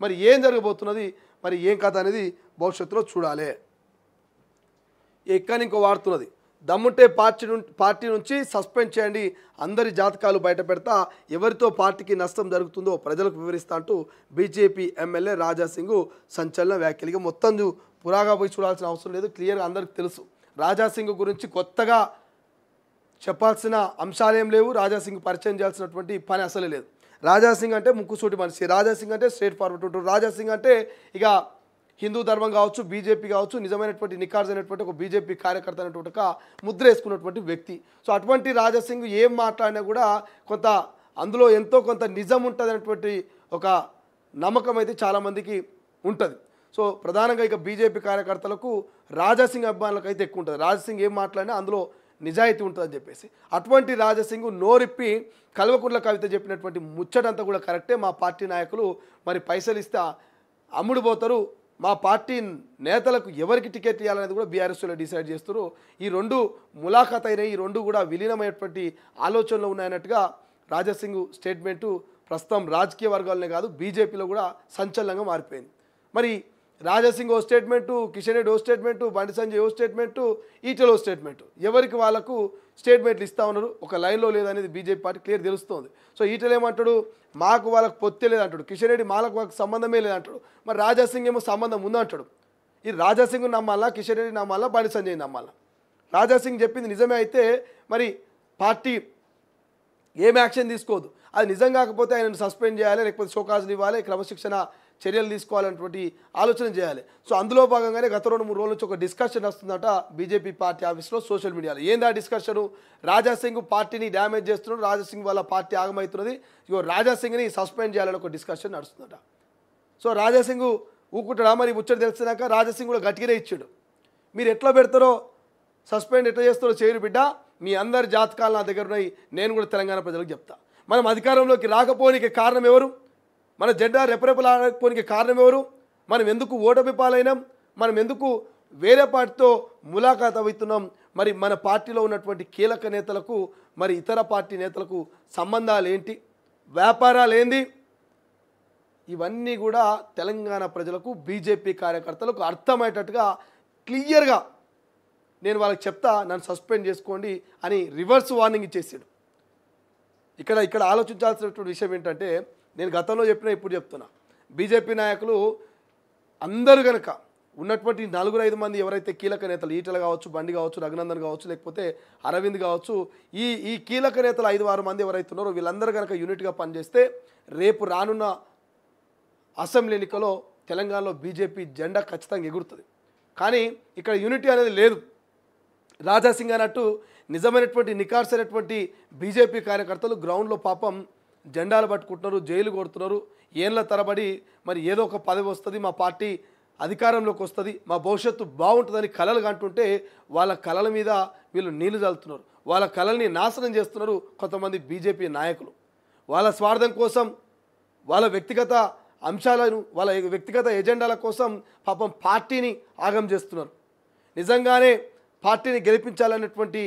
మరి ఏం జరగబోతున్నది, మరి ఏం కథ అనేది భవిష్యత్తులో చూడాలి. ఎక్కని ఇంకో వాడుతున్నది, దమ్ముంటే పార్టీ నుంచి సస్పెండ్ చేయండి, అందరి జాతకాలు బయట పెడతా, ఎవరితో పార్టీకి నష్టం జరుగుతుందో ప్రజలకు వివరిస్తా అంటూ బీజేపీ ఎమ్మెల్యే రాజాసింగ్ సంచలన వ్యాఖ్యలు. మొత్తం పురాగా పోయి చూడాల్సిన అవసరం లేదు, క్లియర్గా అందరికి తెలుసు. రాజాసింగ్ గురించి కొత్తగా చెప్పాల్సిన అంశాలేం లేవు, రాజాసింగ్ పరిచయం చేయాల్సినటువంటి పని అసలే లేదు. రాజాసింగ్ అంటే ముక్కుసూటి మనిషి, రాజాసింగ్ అంటే స్ట్రేట్ ఫార్వర్డ్ ఉంటాడు, రాజాసింగ్ అంటే ఇక హిందూ ధర్మం కావచ్చు, బీజేపీ కావచ్చు, నిజమైనటువంటి నికార్జైనటువంటి ఒక బీజేపీ కార్యకర్త అనేటువంటి ఒక ముద్ర వేసుకున్నటువంటి వ్యక్తి. సో అటువంటి రాజాసింగ్ ఏం మాట్లాడినా కూడా కొంత అందులో ఎంతో కొంత నిజం ఉంటుంది అనేటువంటి ఒక నమ్మకం అయితే చాలామందికి ఉంటుంది. సో ప్రధానంగా ఇక బీజేపీ కార్యకర్తలకు రాజాసింగ్ అభిమానులకు అయితే ఎక్కువ ఉంటుంది. రాజాసింగ్ ఏం మాట్లాడినా అందులో నిజాయితీ ఉంటుందని చెప్పేసి అటువంటి రాజాసింగ్ నోరిప్పి కల్వకుంట్ల కవిత చెప్పినటువంటి ముచ్చటంతా కూడా కరెక్టే. మా పార్టీ నాయకులు మరి పైసలు ఇస్తే అమ్ముడు పోతారు, మా పార్టీ నేతలకు ఎవరికి టికెట్ ఇవ్వాలనేది కూడా బీఆర్ఎస్లో డిసైడ్ చేస్తారు. ఈ రెండు ములాఖాత్ అయినాయి, ఈ రెండు కూడా విలీనమైనటువంటి ఆలోచనలో ఉన్నాయన్నట్టుగా రాజాసింగ్ స్టేట్మెంటు ప్రస్తుతం రాజకీయ వర్గాలనే కాదు బీజేపీలో కూడా సంచలనంగా మారిపోయింది. మరి రాజాసింగ్ ఓ స్టేట్మెంటు, కిషన్ రెడ్డి ఓ స్టేట్మెంటు, బండి సంజయ్ ఓ స్టేట్మెంటు, ఈటెల్ ఓ స్టేట్మెంటు, ఎవరికి వాళ్ళకు స్టేట్మెంట్లు ఇస్తూ ఉన్నారు. ఒక లైన్లో లేదనేది బీజేపీ పార్టీ క్లియర్ తెలుస్తుంది. సో ఈటెల్ ఏమంటాడు, మాకు వాళ్ళకు పొత్తే లేదంటాడు, కిషన్ రెడ్డి వాళ్ళకు సంబంధమే లేదంటాడు, మరి రాజాసింగ్ ఏమో సంబంధం ఉందంటాడు. ఈ రాజాసింగ్ నమ్మాలా, కిషన్ రెడ్డి నమ్మాలా, బండి సంజయ్ నమ్మాలా? రాజాసింగ్ చెప్పింది నిజమే అయితే మరి పార్టీ ఏం యాక్షన్ తీసుకోదు, అది నిజం కాకపోతే ఆయనను సస్పెండ్ చేయాలి, లేకపోతే షోకాజులు ఇవ్వాలి, క్రమశిక్షణ చర్యలు తీసుకోవాలన్నటువంటి ఆలోచన చేయాలి. సో అందులో భాగంగానే గత 2-3 రోజుల నుంచి ఒక డిస్కషన్ వస్తుందట బీజేపీ పార్టీ ఆఫీస్లో, సోషల్ మీడియాలో. ఏందా డిస్కషను? రాజాసింగ్ పార్టీని డ్యామేజ్ చేస్తున్నాడు, రాజాసింగ్ వాళ్ళ పార్టీ ఆగమవుతున్నది, ఇగో రాజాసింగ్ని సస్పెండ్ చేయాలని ఒక డిస్కషన్ నడుస్తుందట. సో రాజాసింగ్ ఊకుంటాడా? మరి ముచ్చట తెలిసినాక రాజాసింగ్ కూడా గట్టిగానే ఇచ్చాడు, మీరు ఎట్లా పెడతారో సస్పెండ్ ఎట్లా చేస్తారో చేయరు బిడ్డ, మీ అందరి జాతకాలు నా దగ్గర ఉన్నాయి, నేను కూడా తెలంగాణ ప్రజలకు చెప్తా. మనం అధికారంలోకి రాకపోనికి కారణం ఎవరు? మన జెండా రెపరెపలాడకపోనికి కారణం ఎవరు? మనం ఎందుకు ఓటమి పాలైనాం? మనం ఎందుకు వేరే పార్టీతో ములాఖాత్ అవుతున్నాం? మరి మన పార్టీలో ఉన్నటువంటి కీలక నేతలకు మరి ఇతర పార్టీ నేతలకు సంబంధాలు ఏంటి, వ్యాపారాలు ఏంది? ఇవన్నీ కూడా తెలంగాణ ప్రజలకు బీజేపీ కార్యకర్తలకు అర్థమయ్యేటట్టుగా క్లియర్గా నేను వాళ్ళకి చెప్తా, నన్ను సస్పెండ్ చేసుకోండి అని రివర్స్ వార్నింగ్ ఇచ్చేసాడు. ఇక్కడ ఆలోచించాల్సినటువంటి విషయం ఏంటంటే, నేను గతంలో చెప్పినా ఇప్పుడు చెప్తున్నా, బీజేపీ నాయకులు అందరూ కనుక ఉన్నటువంటి 4-5 మంది ఎవరైతే కీలక నేతలు, ఈటెల కావచ్చు, బండి కావచ్చు, రఘునందన్ కావచ్చు, లేకపోతే అరవింద్ కావచ్చు, ఈ కీలక నేతలు 5-6 మంది ఎవరైతే ఉన్నారో వీళ్ళందరూ కనుక యూనిట్గా పనిచేస్తే రేపు రానున్న అసెంబ్లీ ఎన్నికలో తెలంగాణలో బీజేపీ జెండా ఖచ్చితంగా ఎగురుతుంది. కానీ ఇక్కడ యూనిటీ అనేది లేదు. రాజాసింగ్ అన్నట్టు నిజమైనటువంటి నికార్సైనటువంటి బీజేపీ కార్యకర్తలు గ్రౌండ్లో పాపం జెండాలు పట్టుకుంటున్నారు, జైలు కొడుతున్నారు, ఏళ్ళ తరబడి మరి ఏదో ఒక పదవి వస్తుంది, మా పార్టీ అధికారంలోకి వస్తుంది, మా భవిష్యత్తు బాగుంటుందని కలలు కంటుంటే వాళ్ళ కలల మీద వీళ్ళు నీళ్లు చల్లుతున్నారు, వాళ్ళ కలల్ని నాశనం చేస్తున్నారు కొంతమంది బీజేపీ నాయకులు. వాళ్ళ స్వార్థం కోసం, వాళ్ళ వ్యక్తిగత అంశాలను, వాళ్ళ వ్యక్తిగత ఎజెండాల కోసం పాపం పార్టీని ఆగం చేస్తున్నారు. నిజంగానే పార్టీని గెలిపించాలనేటువంటి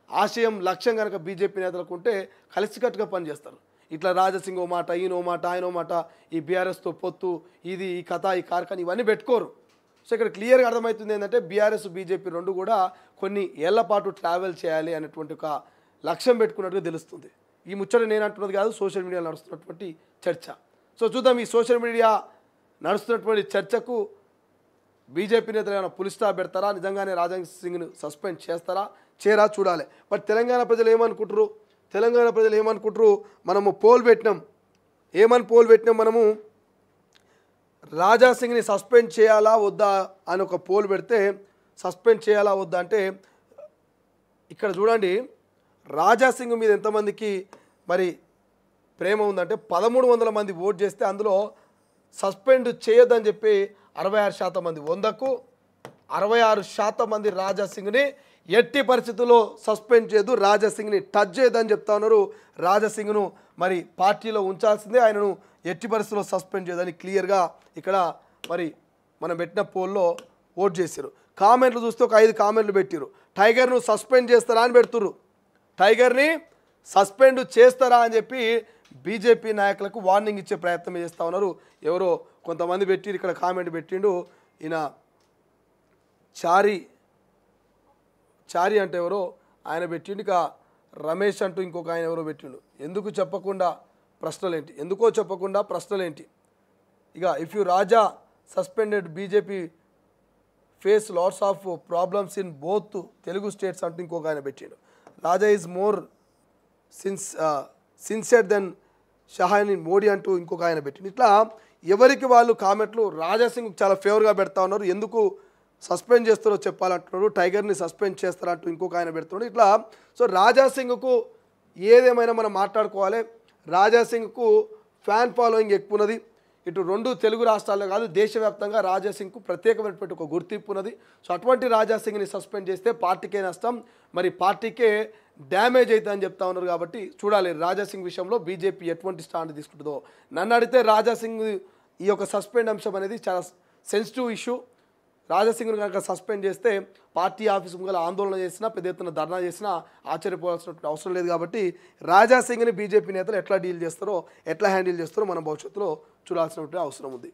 ఆశయం, లక్ష్యం కనుక బీజేపీ నేతలకు ఉంటే కలిసికట్టుగా పనిచేస్తారు. ఇట్లా రాజాసింగ్ ఓ మాట, ఈయనో మాట, ఆయన మాట, ఈ బీఆర్ఎస్తో పొత్తు, ఇది ఈ కథ, ఈ కార్ఖాన ఇవన్నీ పెట్టుకోరు. సో ఇక్కడ క్లియర్గా అర్థమవుతుంది ఏంటంటే బీఆర్ఎస్ బీజేపీ రెండు కూడా కొన్ని ఏళ్ల పాటు ట్రావెల్ చేయాలి అనేటువంటి ఒక లక్ష్యం పెట్టుకున్నట్టుగా తెలుస్తుంది. ఈ ముచ్చట నేను అంటున్నది కాదు, సోషల్ మీడియాలో నడుస్తున్నటువంటి చర్చ. సో చూద్దాం, ఈ సోషల్ మీడియా నడుస్తున్నటువంటి చర్చకు బీజేపీ నేతలు ఏమైనా పులి స్టాప్ పెడతారా, నిజంగానే రాజాసింగ్ను సస్పెండ్ చేస్తారా, చేరా చూడాలి. బట్ తెలంగాణ ప్రజలు ఏమనుకుంటారు, మనము పోల్ పెట్టినాం, ఏమని పోల్ పెట్టినాం మనము, రాజాసింగ్ని సస్పెండ్ చేయాలా వద్దా అని ఒక పోల్ పెడితే, సస్పెండ్ చేయాలా వద్దా అంటే ఇక్కడ చూడండి, రాజాసింగ్ మీద ఎంతమందికి మరి ప్రేమ ఉందంటే 1300 మంది ఓట్ చేస్తే అందులో సస్పెండ్ చేయొద్దని చెప్పి 66% మంది, 100కు 66% మంది రాజాసింగ్ని ఎట్టి పరిస్థితుల్లో సస్పెండ్ చేయదు, రాజాసింగ్ని టచ్ చేయదని చెప్తా ఉన్నారు. రాజాసింగ్ను మరి పార్టీలో ఉంచాల్సిందే, ఆయనను ఎట్టి పరిస్థితుల్లో సస్పెండ్ చేయదని క్లియర్గా ఇక్కడ మరి మనం పెట్టిన పోల్లో ఓట్ చేశారు. కామెంట్లు చూస్తే ఒక 5 కామెంట్లు పెట్టారు. టైగర్ను సస్పెండ్ చేస్తారా అని పెడుతుర్రు, టైగర్ని సస్పెండ్ చేస్తారా అని చెప్పి బీజేపీ నాయకులకు వార్నింగ్ ఇచ్చే ప్రయత్నం చేస్తూ ఉన్నారు. ఎవరో కొంతమంది పెట్టి ఇక్కడ కామెంట్ పెట్టిండు, ఈయన చారి అంటే ఎవరో ఆయన పెట్టిండు, ఇక రమేష్ అంటూ ఇంకొక ఆయన ఎవరో పెట్టిండు. ఎందుకో చెప్పకుండా ప్రశ్నలేంటి. ఇక if you Raja suspended BJP face lots of problems in both Telugu states అంటూ ఇంకొక ఆయన పెట్టిండు. Raja is more sincere than Shahani Modi అంటూ ఇంకొక ఆయన పెట్టిండు. ఇట్లా ఎవరికి వాళ్ళు కామెంట్లు రాజాసింగ్ చాలా ఫేవర్గా పెడతా ఉన్నారు. ఎందుకు సస్పెండ్ చేస్తారో చెప్పాలంటున్నారు, టైగర్ని సస్పెండ్ చేస్తారంటూ ఇంకొక ఆయన పెడుతున్నాడు. ఇట్లా సో రాజాసింగ్కు ఏదేమైనా మనం మాట్లాడుకోవాలి. రాజాసింగ్కు ఫ్యాన్ ఫాలోయింగ్ ఎక్కువ ఉన్నది. ఇటు రెండు తెలుగు రాష్ట్రాల్లో కాదు దేశవ్యాప్తంగా రాజాసింగ్కు ప్రత్యేకమైనటువంటి ఒక గుర్తింపు ఉన్నది. సో అటువంటి రాజాసింగ్ని సస్పెండ్ చేస్తే పార్టీకే నష్టం, మరి పార్టీకే డ్యామేజ్ అవుతుందని చెప్తా ఉన్నారు. కాబట్టి చూడాలి రాజాసింగ్ విషయంలో బీజేపీ ఎటువంటి స్టాండ్ తీసుకుంటుందో. నన్ను అడిగితే రాజాసింగ్ ఈ యొక్క సస్పెండ్ అంశం అనేది చాలా సెన్సిటివ్ ఇష్యూ. రాజాసింగ్ను కనుక సస్పెండ్ చేస్తే పార్టీ ఆఫీసు ముంగల ఆందోళన చేసినా, పెద్ద ఎత్తున ధర్నా చేసినా ఆశ్చర్యపోవాల్సినటువంటి అవసరం లేదు. కాబట్టి రాజాసింగ్ని బీజేపీ నేతలు ఎట్లా డీల్ చేస్తారో, ఎట్లా హ్యాండిల్ చేస్తారో మనం భవిష్యత్తులో చూడాల్సినటువంటి అవసరం ఉంది.